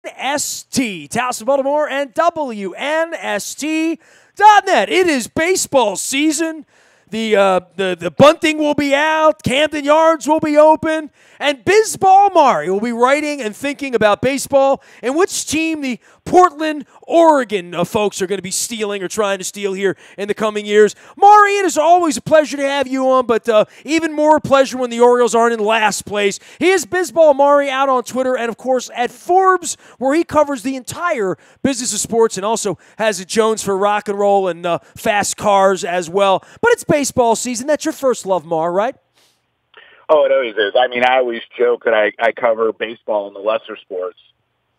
ST, Towson, Baltimore, and WNST.net. It is baseball season. The bunting will be out. Camden Yards will be open. And BizBall Maury will be writing and thinking about baseball and which team the Portland, Oregon folks are going to be stealing or trying to steal here in the coming years. Maury, it is always a pleasure to have you on, but even more pleasure when the Orioles aren't in last place. He is BizBall Maury out on Twitter and, of course, at Forbes, where he covers the entire business of sports and also has a Jones for rock and roll and fast cars as well. But it's baseball season. That's your first love, Mar, right? Oh, it always is. I mean, I always joke that I cover baseball and the lesser sports.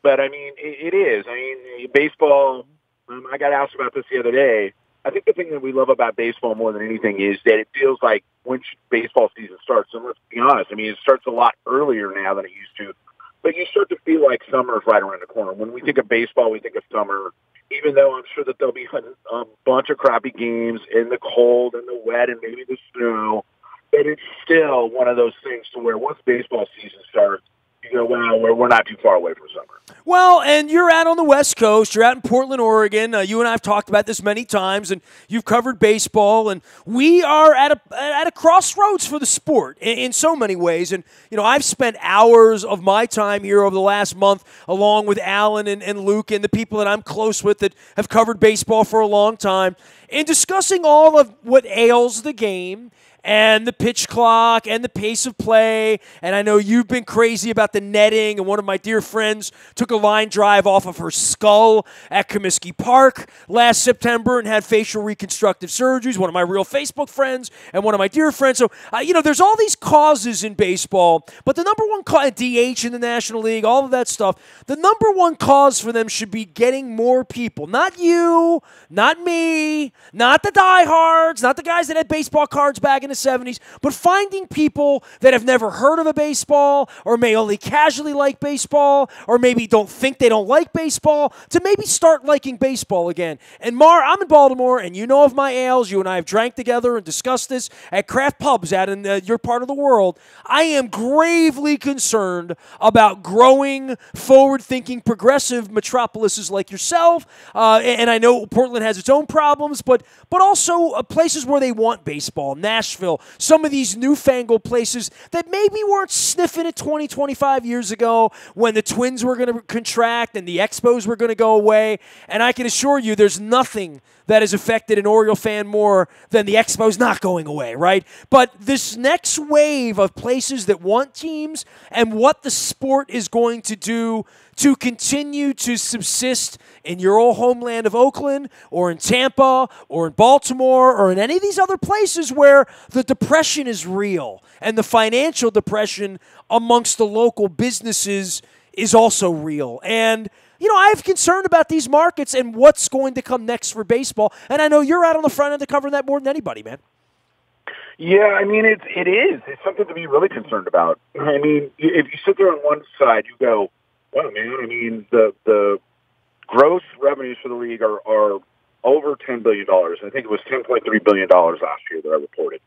But, I mean, it is. I mean, baseball, I got asked about this the other day. I think the thing that we love about baseball more than anything is that it feels like when baseball season starts, and let's be honest, I mean, it starts a lot earlier now than it used to. But you start to feel like summer is right around the corner. When we think of baseball, we think of summer, even though I'm sure that there'll be a bunch of crappy games in the cold and the wet and maybe the snow. But it's still one of those things to where once baseball season starts, you go, wow, we're not too far away from summer. Well, and you're out on the West Coast. You're out in Portland, Oregon. You and I have talked about this many times, and you've covered baseball. And we are at a crossroads for the sport in so many ways. And, you know, I've spent hours of my time here over the last month along with Alan and Luke and the people that I'm close with that have covered baseball for a long time in discussing all of what ails the game and the pitch clock and the pace of play. And I know you've been crazy about the netting, and one of my dear friends took a line drive off of her skull at Comiskey Park last September and had facial reconstructive surgeries, one of my real Facebook friends and one of my dear friends. So, you know, there's all these causes in baseball, but the number one cause, DH in the National League, all of that stuff, the number one cause for them should be getting more people. Not you, not me, not the diehards, not the guys that had baseball cards back in the 70s, but finding people that have never heard of a baseball or may only casually like baseball or maybe don't think they don't like baseball to maybe start liking baseball again. And Mar, I'm in Baltimore, and you know of my ales. You and I have drank together and discussed this at craft pubs out in your part of the world. I am gravely concerned about growing, forward-thinking, progressive metropolises like yourself, and I know Portland has its own problems, but also places where they want baseball, Nashville, some of these newfangled places that maybe weren't sniffing it 20, 25 years ago when the Twins were going to contract and the Expos were going to go away. And I can assure you there's nothing that has affected an Oriole fan more than the Expos not going away, right? But this next wave of places that want teams and what the sport is going to do to continue to subsist in your old homeland of Oakland or in Tampa or in Baltimore or in any of these other places where the depression is real and the financial depression amongst the local businesses is also real. And, you know, I have concern about these markets and what's going to come next for baseball. And I know you're out on the front end of covering that more than anybody, man. Yeah, I mean, it is. It's something to be really concerned about. I mean, if you sit there on one side, you go, wow, man, I mean, the gross revenues for the league are over $10 billion. I think it was $10.3 billion last year that I reported.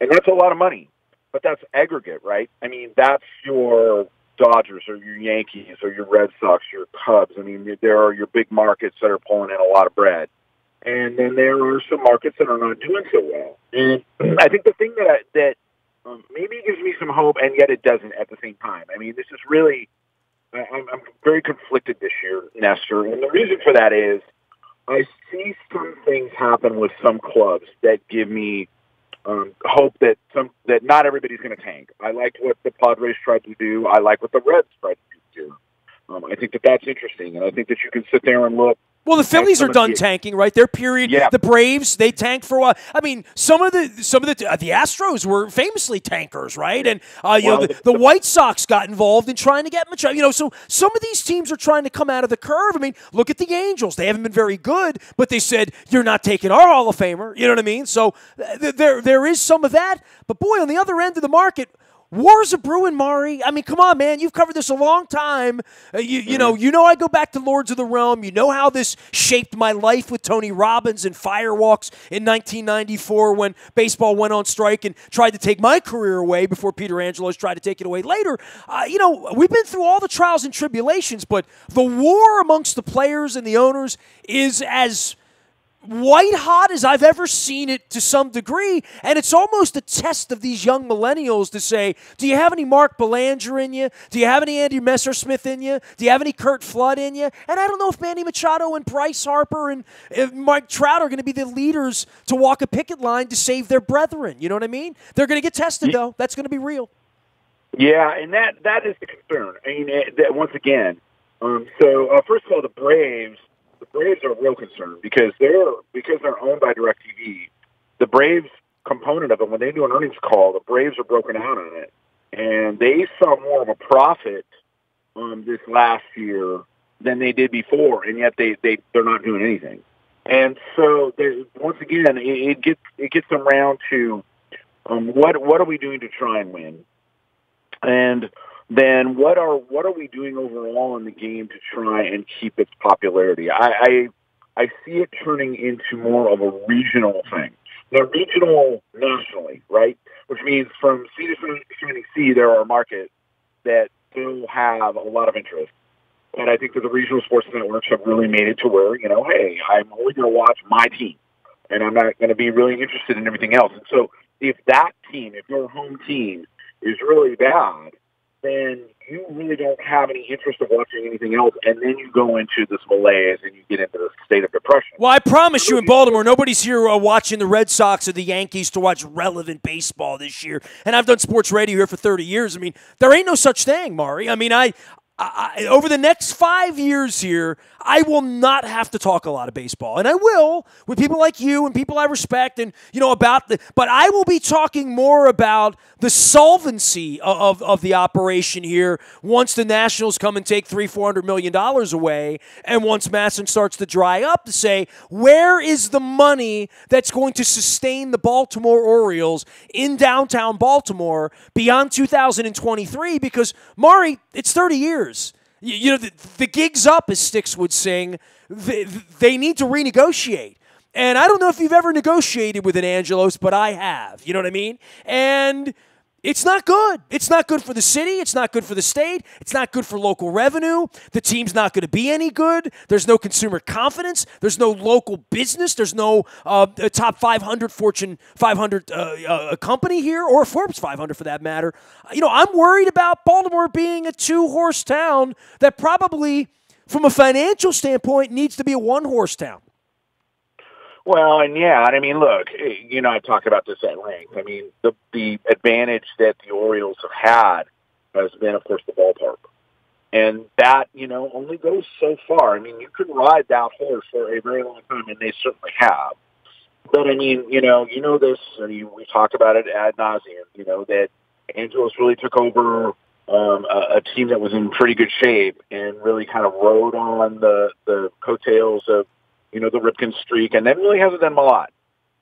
And that's a lot of money, but that's aggregate, right? I mean, that's your Dodgers or your Yankees or your Red Sox, your Cubs. I mean, there are your big markets that are pulling in a lot of bread. And then there are some markets that are not doing so well. And I think the thing that maybe gives me some hope, and yet it doesn't at the same time. I mean, this is really, I'm very conflicted this year, Nestor. And the reason for that is I see some things happen with some clubs that give me hope that not everybody's going to tank. I liked what the Padres tried to do. I like what the Reds tried to do. I think that that's interesting, and I think that you can sit there and look. Well, the Phillies are done tanking, right? Their period. Yeah. The Braves, they tanked for a while. I mean, some of the Astros were famously tankers, right? And the White Sox got involved in trying to get Machado. You know, so some of these teams are trying to come out of the curve. I mean, look at the Angels. They haven't been very good, but they said you're not taking our Hall of Famer. You know what I mean? So there is some of that. But boy, on the other end of the market, Wars are brewing, Maury. I mean, come on, man. You've covered this a long time. You know I go back to Lords of the Realm. You know how this shaped my life with Tony Robbins and Firewalks in 1994 when baseball went on strike and tried to take my career away before Peter Angelos tried to take it away later. We've been through all the trials and tribulations, but the war amongst the players and the owners is as white hot as I've ever seen it to some degree, and it's almost a test of these young millennials to say, do you have any Mark Belanger in you? Do you have any Andy Messersmith in you? Do you have any Kurt Flood in you? And I don't know if Manny Machado and Bryce Harper and Mike Trout are going to be the leaders to walk a picket line to save their brethren. You know what I mean? They're going to get tested, though. That's going to be real. Yeah, and that is the concern. I mean, once again, first of all, the Braves are a real concern because they're owned by DirecTV. The Braves component of it, when they do an earnings call, the Braves are broken out on it, and they saw more of a profit this last year than they did before, and yet they're not doing anything. And so once again, it gets them around to what are we doing to try and win, and then what are we doing overall in the game to try and keep its popularity? I see it turning into more of a regional thing. Now, regional nationally, right? Which means from sea to shining sea, there are markets that still have a lot of interest. And I think that the regional sports networks have really made it to where, hey, I'm only going to watch my team, and I'm not going to be really interested in everything else. And so if your home team is really bad, then you really don't have any interest of watching anything else, and then you go into this malaise and you get into this state of depression. Well, I promise you in Baltimore, nobody's here watching the Red Sox or the Yankees to watch relevant baseball this year. And I've done sports radio here for 30 years. I mean, there ain't no such thing, Maury. I mean, I over the next 5 years here, I will not have to talk a lot of baseball. And I will with people like you and people I respect and, but I will be talking more about the solvency of the operation here once the Nationals come and take $300-400 million away, and once Masson starts to dry up, to say, where is the money that's going to sustain the Baltimore Orioles in downtown Baltimore beyond 2023? Because, Maury, it's 30 years. The gig's up, as Styx would sing. They need to renegotiate. And I don't know if you've ever negotiated with an Angelos, but I have. You know what I mean? And it's not good. It's not good for the city. It's not good for the state. It's not good for local revenue. The team's not going to be any good. There's no consumer confidence. There's no local business. There's no top 500 Fortune 500 company here, or Forbes 500 for that matter. I'm worried about Baltimore being a two-horse town that probably, from a financial standpoint, needs to be a one-horse town. Well, and I mean, look, I talked about this at length. I mean, the advantage that the Orioles have had has been, of course, the ballpark. And that, only goes so far. I mean, you can ride that horse for a very long time, and they certainly have. But, I mean, this, and we talked about it ad nauseum, that Angelos really took over a team that was in pretty good shape and really kind of rode on the coattails of, the Ripken streak, and then really hasn't done a lot.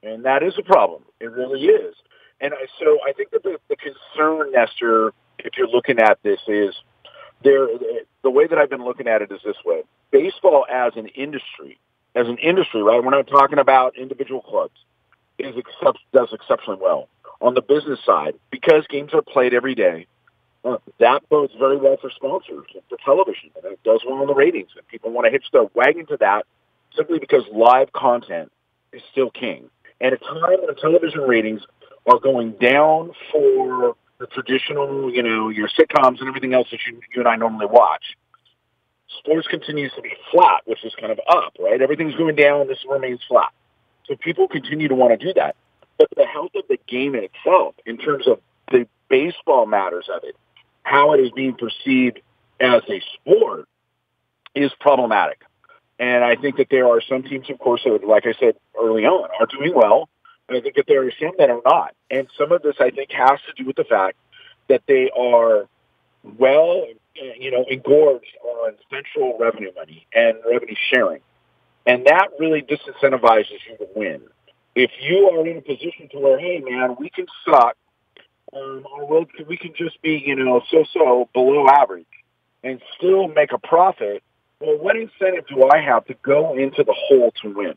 And that is a problem. It really is. And so I think that the concern, Nestor, if you're looking at this, is the way that I've been looking at it is this way. Baseball as an industry, right? We're not talking about individual clubs, does exceptionally well. On the business side, because games are played every day, that bodes very well for sponsors and for television. And it does well in the ratings. And people want to hitch their wagon to that simply because live content is still king. At a time when television ratings are going down for the traditional, your sitcoms and everything else that you and I normally watch, sports continues to be flat, which is kind of up, right? Everything's going down, this remains flat. So people continue to want to do that. But the health of the game in itself, in terms of the baseball matters of it, how it is being perceived as a sport, is problematic. And I think that there are some teams, of course, that, like I said early on, are doing well. And I think that there are some that are not. And some of this, I think, has to do with the fact that they are well, engorged on central revenue money and revenue sharing. And that really disincentivizes you to win. If you are in a position to where, hey, man, we can suck, our world, we can just be, so below average and still make a profit. Well, what incentive do I have to go into the hole to win?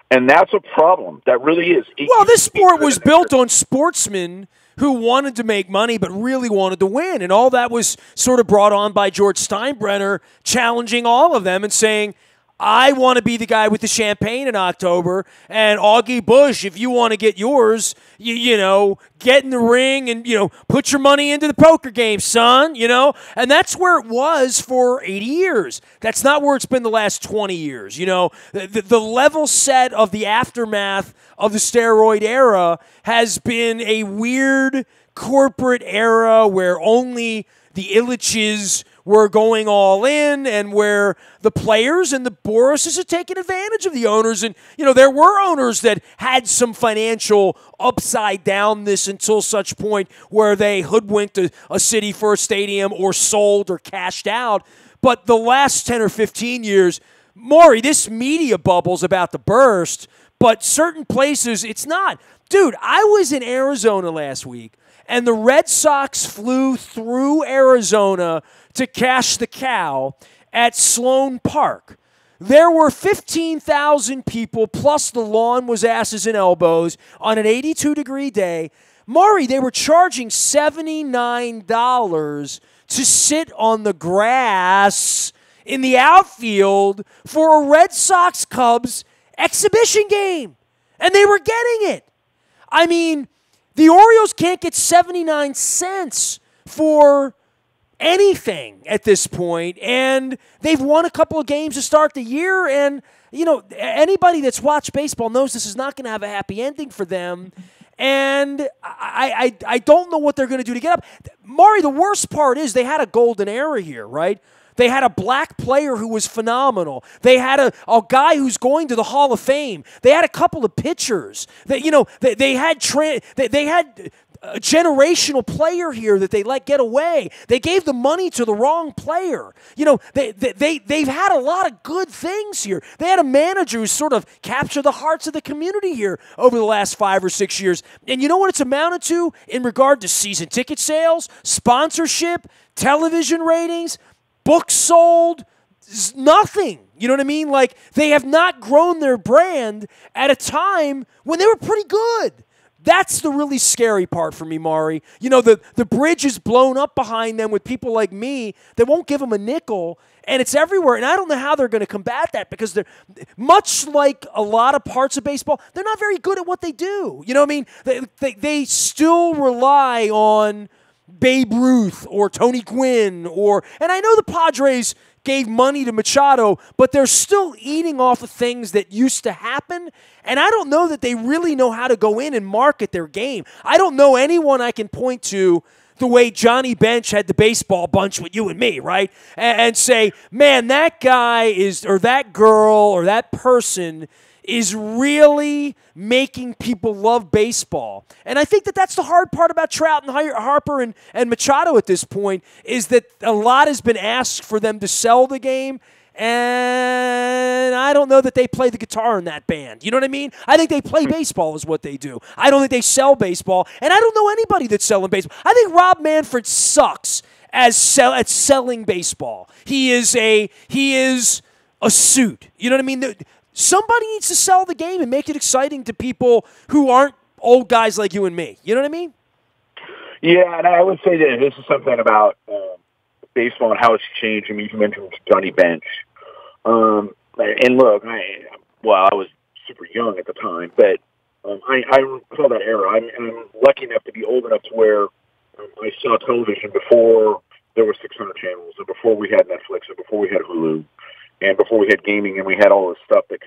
And that's a problem. That really is. Well, this sport was built on sportsmen who wanted to make money but really wanted to win. And all that was sort of brought on by George Steinbrenner challenging all of them and saying, I want to be the guy with the champagne in October, and Augie Bush, if you want to get yours, get in the ring and, put your money into the poker game, son, And that's where it was for 80 years. That's not where it's been the last 20 years, The level set of the aftermath of the steroid era has been a weird corporate era where only the Illiches were going all in, and where the players and the Borises are taking advantage of the owners. And, there were owners that had some financial upside down this until such point where they hoodwinked a city for a stadium or sold or cashed out. But the last 10 or 15 years, Maury, this media bubble's about to burst, but certain places it's not. Dude, I was in Arizona last week, and the Red Sox flew through Arizona to cash the cow at Sloan Park. There were 15,000 people, plus the lawn was asses and elbows, on an 82-degree day. Maury, they were charging $79 to sit on the grass in the outfield for a Red Sox-Cubs exhibition game. And they were getting it. I mean, the Orioles can't get 79 cents for anything at this point, and they've won a couple of games to start the year, and, anybody that's watched baseball knows this is not going to have a happy ending for them, and I don't know what they're going to do to get up. Maury, the worst part is they had a golden era here, right? They had a black player who was phenomenal. They had a guy who's going to the Hall of Fame. They had a couple of pitchers. They had a generational player here that they let get away. They gave the money to the wrong player. They've had a lot of good things here. They had a manager who sort of captured the hearts of the community here over the last 5 or 6 years. And you know what it's amounted to in regard to season ticket sales, sponsorship, television ratings, books sold? Nothing. You know what I mean? Like, they have not grown their brand at a time when they were pretty good. That's the really scary part for me, Maury. The bridge is blown up behind them with people like me that won't give them a nickel, and it's everywhere. And I don't know how they're going to combat that, because they're, much like a lot of parts of baseball, they're not very good at what they do. You know what I mean? They still rely on Babe Ruth or Tony Gwynn, and I know the Padres gave money to Machado, but they're still eating off of things that used to happen, and I don't know that they really know how to go in and market their game. I don't know anyone I can point to the way Johnny Bench had the baseball bunch with you and me, right? And say, man, that guy is, or that girl, or that person is really making people love baseball. And I think that that's the hard part about Trout and Harper and Machado at this point, is that a lot has been asked for them to sell the game, and I don't know that they play the guitar in that band. You know what I mean? I think they play baseball is what they do. I don't think they sell baseball, and I don't know anybody that's selling baseball. I think Rob Manfred sucks at selling baseball. He is a suit. You know what I mean? Somebody needs to sell the game and make it exciting to people who aren't old guys like you and me. You know what I mean? Yeah, and I would say that this is something about baseball and how it's changed. I mean, you mentioned Johnny Bench. And look, I was super young at the time, but I saw that era. I'm lucky enough to be old enough to where I saw television before there were 600 channels, and before we had Netflix, and before we had Hulu, and before we had gaming, and we had all this stuff that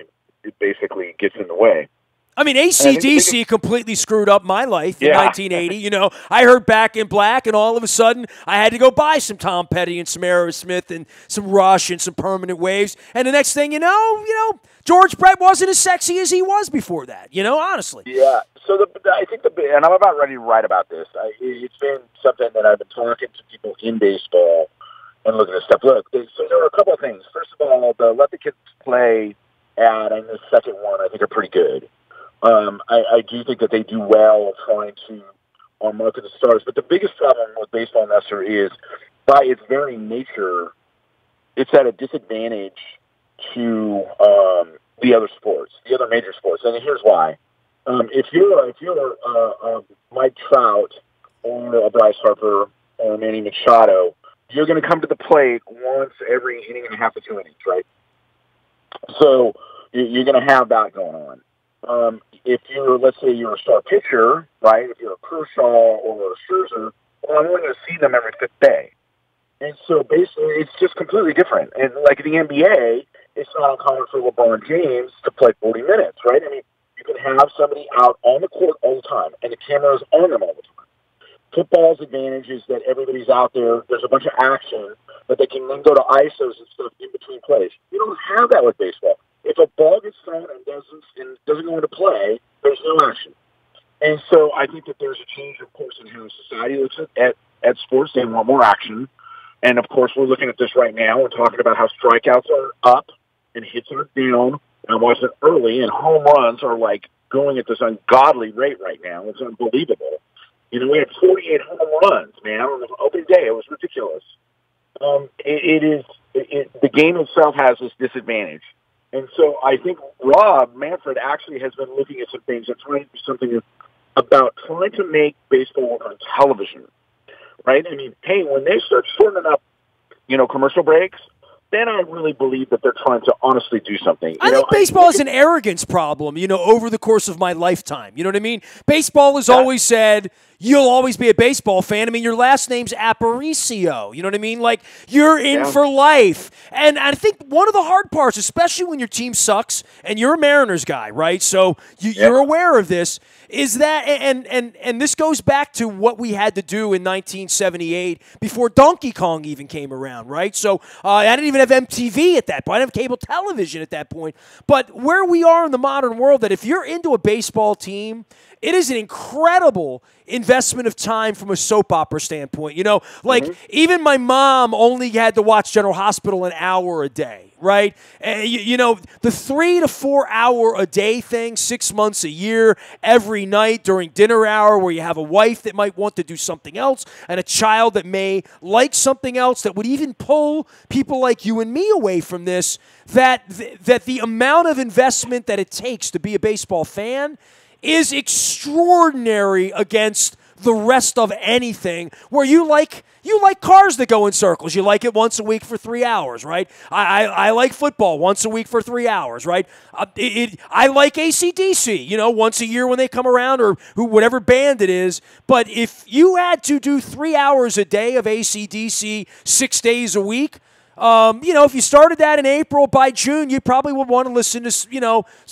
basically gets in the way. I mean, AC/DC completely screwed up my life in 1980. I heard Back in Black, and all of a sudden, I had to go buy some Tom Petty and some Aerosmith and some Rush and some Permanent Waves. And the next thing you know, George Brett wasn't as sexy as he was before that. Honestly. Yeah. So I think and I'm about ready to write about this. It's been something that I've been talking to people in baseball and looking at stuff. Look, so there are a couple of things. First of all, the Let the Kids Play ad and the second one I think are pretty good. I do think that they do well of trying to market the stars. But the biggest problem with baseball, Nestor, is by its very nature, it's at a disadvantage to the other sports, the other major sports. And here's why. If you're Mike Trout or a Bryce Harper or a Manny Machado, you're going to come to the plate once every inning and a half to 2 innings, right? So you're going to have that going on. If let's say you're a star pitcher, right? If you're a Kershaw or a Scherzer, well, I'm only going to see them every fifth day. And so basically, it's just completely different. And like in the NBA, it's not uncommon for LeBron James to play 40 minutes, right? I mean, you can have somebody out on the court all the time, and the camera's on them all the time. Football's advantage is that everybody's out there. There's a bunch of action, but they can then go to ISOs and stuff in between plays. You don't have that with baseball. If a ball gets thrown and doesn't go into play, there's no action. And so I think that there's a change, of course, in how society looks at sports. They want more action. And, of course, we're looking at this right now and talking about how strikeouts are up and hits are down. And I watched it early, and home runs are, like, going at this ungodly rate right now. It's unbelievable. You know, we had 48 home runs, man, on the opening day. It was ridiculous. The game itself has this disadvantage. And so I think Rob Manfred actually has been looking at some things and trying to do something about trying to make baseball work on television, right? I mean, hey, when they start shortening up, commercial breaks, then I really believe that they're trying to honestly do something. I think baseball is an arrogance problem, over the course of my lifetime. You know what I mean? Baseball has always said, you'll always be a baseball fan. I mean, your last name's Aparicio. You know what I mean? Like, you're in for life. And I think one of the hard parts, especially when your team sucks, and you're a Mariners guy, right? So you're aware of this, is that, and this goes back to what we had to do in 1978 before Donkey Kong even came around, right? So I didn't even have MTV at that point. I didn't have cable television at that point. But where we are in the modern world, that if you're into a baseball team, it is an incredible investment of time from a soap opera standpoint. Even my mom only had to watch General Hospital an hour a day, right? The 3 to 4 hour a day thing, 6 months a year, every night during dinner hour, where you have a wife that might want to do something else and a child that may like something else, that would even pull people like you and me away from this, that the amount of investment that it takes to be a baseball fan is extraordinary against the rest of anything, where you like cars that go in circles. You like it once a week for 3 hours, right? I like football once a week for 3 hours, right? I like AC/DC, once a year when they come around, or whatever band it is. But if you had to do 3 hours a day of AC/DC 6 days a week, if you started that in April, by June, you probably would want to listen to,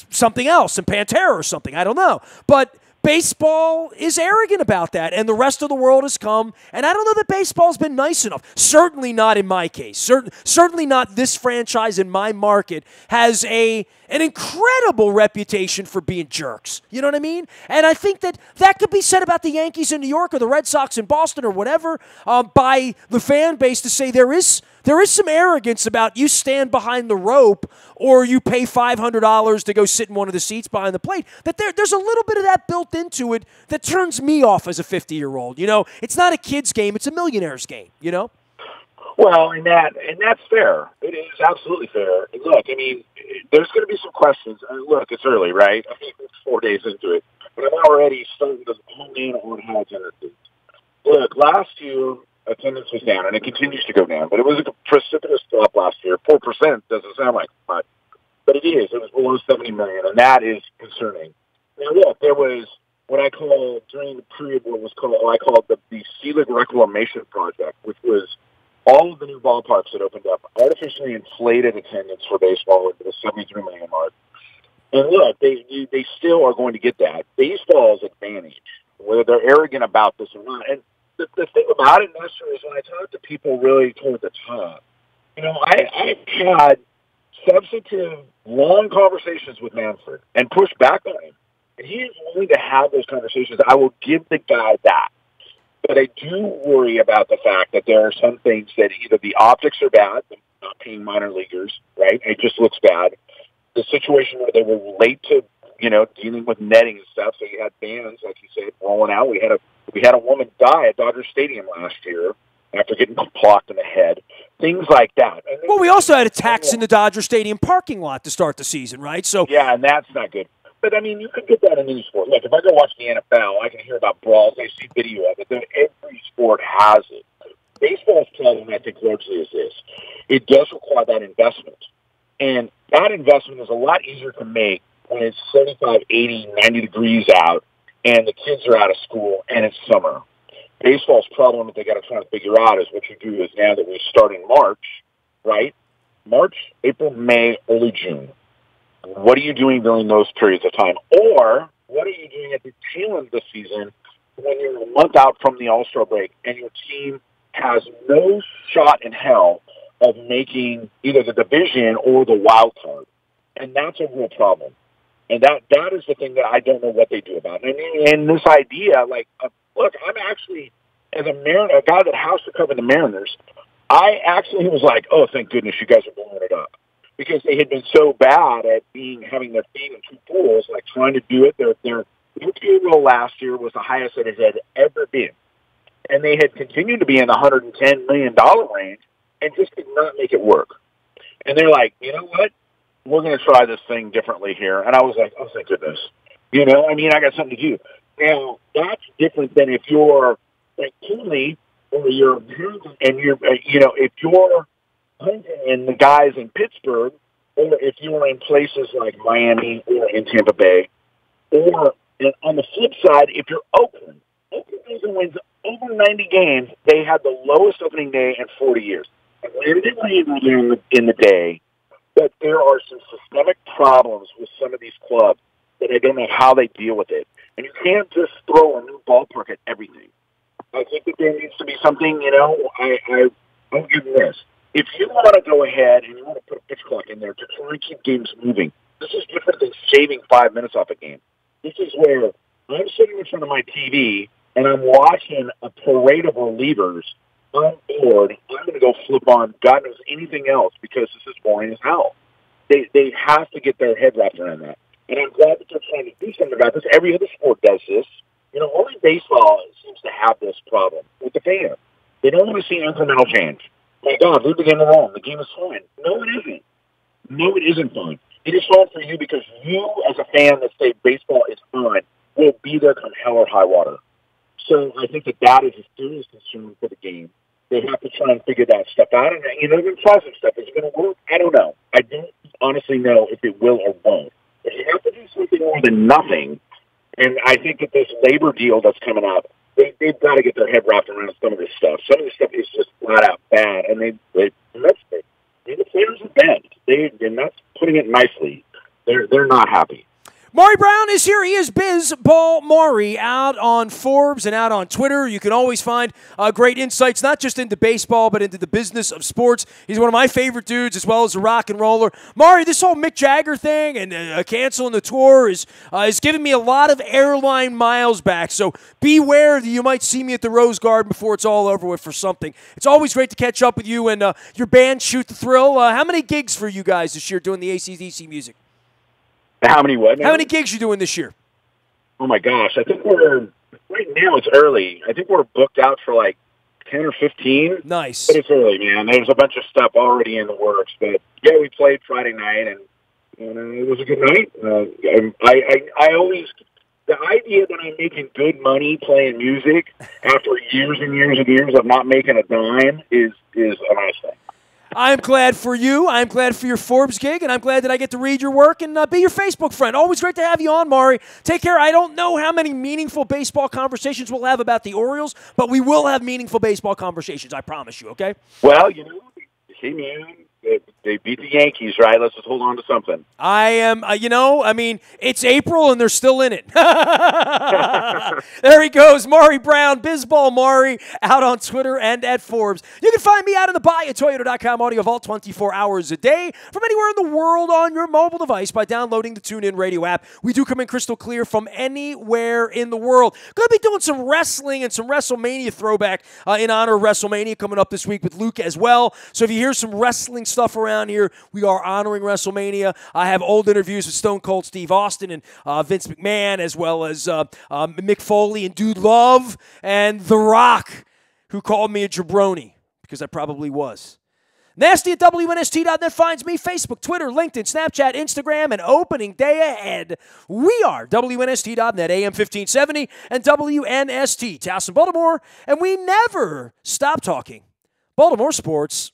something else, some Pantera or something. I don't know. But baseball is arrogant about that, and the rest of the world has come, and I don't know that baseball's been nice enough. Certainly not in my case. Certainly not this franchise in my market has an incredible reputation for being jerks. You know what I mean? And I think that could be said about the Yankees in New York or the Red Sox in Boston or whatever, by the fan base, to say there is some arrogance about you stand behind the rope or you pay $500 to go sit in one of the seats behind the plate. That there's a little bit of that built into it that turns me off as a 50-year-old. It's not a kid's game; it's a millionaire's game. Well, and that's fair. It is absolutely fair. And look, I mean, there's going to be some questions. Look, it's early, right? I mean, it's 4 days into it, but I'm already starting to hone in on how attendance is. Look, last year, attendance was down, and it continues to go down, but it was a precipitous drop last year. 4% doesn't sound like much, but it is. It was below 70 million, and that is concerning. Now, look, there was what I call, during the period what I called the Selig Reclamation Project, which was all of the new ballparks that opened up artificially inflated attendance for baseball into the 73 million mark. And look, they still are going to get that. Baseball's advantage, whether they're arrogant about this or not. And the thing about it, Nestor, is when I talk to people really toward the top, I've had substantive, long conversations with Manfred and pushed back on him. And he is willing to have those conversations. I will give the guy that. But I do worry about the fact that there are some things that either the optics are bad, not paying minor leaguers, right? It just looks bad. The situation where they were late to, dealing with netting and stuff, so you had bands, like you said, rolling out. We had a We had a woman die at Dodger Stadium last year after getting clocked in the head. Things like that. Well, we also had attacks in the Dodger Stadium parking lot to start the season, right? So yeah, and that's not good. But, I mean, you could get that in any sport. Look, if I go watch the NFL, I can hear about brawls. I see video of it. Then every sport has it. Baseball's problem, I think, largely is this. It does require that investment. And that investment is a lot easier to make when it's 75, 80, 90 degrees out and the kids are out of school and it's summer. Baseball's problem that they got to try to figure out is what you do is now that we start in March, right? March, April, May, early June. What are you doing during those periods of time? Or what are you doing at the tail end of the season when you're a month out from the All-Star break and your team has no shot in hell of making either the division or the wild card? And that's a real problem. And that is the thing that I don't know what they do about it. And this idea, like, look, I'm actually, as a guy that has to cover the Mariners, I actually was like, oh, thank goodness you guys are blowing it up. Because they had been so bad at having their feet in two pools, like trying to do it. Their payroll last year was the highest that it had ever been. And they had continued to be in the $110 million range and just did not make it work. And they're like, you know what? We're going to try this thing differently here. And I was like, oh, thank goodness. You know, I mean, I got something to do. Now, that's different than if you're like Cooley or you're, and you're, you know, if you're and the guys in Pittsburgh, or if you were in places like Miami or in Tampa Bay, or on the flip side, if you're Oakland wins over 90 games, they had the lowest opening day in 40 years. And they didn't win in the day, but there are some systemic problems with some of these clubs that I don't know how they deal with it. And you can't just throw a new ballpark at everything. I think that there needs to be something, you know, I'll give you this. If you want to go ahead and you want to put a pitch clock in there to try and keep games moving, this is different than shaving 5 minutes off a game. This is where I'm sitting in front of my TV and I'm watching a parade of relievers. I'm bored. I'm going to go flip on God knows anything else because this is boring as hell. They have to get their head wrapped around that. And I'm glad that they're trying to do something about this. Every other sport does this. You know, only baseball seems to have this problem with the fans. They don't want to see incremental change. My God, leave the game alone. The game is fine. No, it isn't. No, it isn't fine. It is fine for you because you, as a fan that say baseball is fine, will be there come hell or high water. So I think that is a serious concern for the game. They have to try and figure that stuff out. And, you know, even try some stuff. Is it going to work? I don't know. I don't honestly know if it will or won't. But you have to do something more than nothing. And I think that this labor deal that's coming up, they've got to get their head wrapped around some of this stuff. Some of this stuff is just flat out bad, and the players are bad. They're not putting it nicely. They're not happy. Maury Brown is here. He is BizBall Maury out on Forbes and out on Twitter. You can always find great insights, not just into baseball, but into the business of sports. He's one of my favorite dudes, as well as a rock and roller. Maury, this whole Mick Jagger thing and canceling the tour is giving me a lot of airline miles back. So beware that you might see me at the Rose Garden before it's all over with for something. It's always great to catch up with you and your band, Shoot the Thrill. How many gigs for you guys this year doing the AC/DC music? How many what? How many gigs you doing this year? Oh, my gosh. I think right now it's early. I think we're booked out for like 10 or 15. Nice. But it's early, man. There's a bunch of stuff already in the works. But, yeah, we played Friday night, and it was a good night. I always – the idea that I'm making good money playing music after years and years and years of not making a dime is a nice thing. I'm glad for you. I'm glad for your Forbes gig, and I'm glad that I get to read your work and be your Facebook friend. Always great to have you on, Maury. Take care. I don't know how many meaningful baseball conversations we'll have about the Orioles, but we will have meaningful baseball conversations. I promise you, okay? Well, you know, hey, man, they beat the Yankees, right? Let's just hold on to something. I am, it's April and they're still in it. There he goes, Maury Brown, BizBall Maury, out on Twitter and at Forbes. You can find me out in the Buy at Toyota.com Audio Vault 24 hours a day from anywhere in the world on your mobile device by downloading the TuneIn Radio app. We do come in crystal clear from anywhere in the world. Going to be doing some wrestling and some WrestleMania throwback in honor of WrestleMania coming up this week with Luke as well. So if you hear some wrestling stuff around here. We are honoring WrestleMania. I have old interviews with Stone Cold Steve Austin and Vince McMahon, as well as Mick Foley and Dude Love and The Rock, who called me a jabroni, because I probably was. Nasty at WNST.net finds me. Facebook, Twitter, LinkedIn, Snapchat, Instagram, and opening day ahead. We are WNST.net, AM 1570, and WNST, Towson, Baltimore, and we never stop talking Baltimore sports.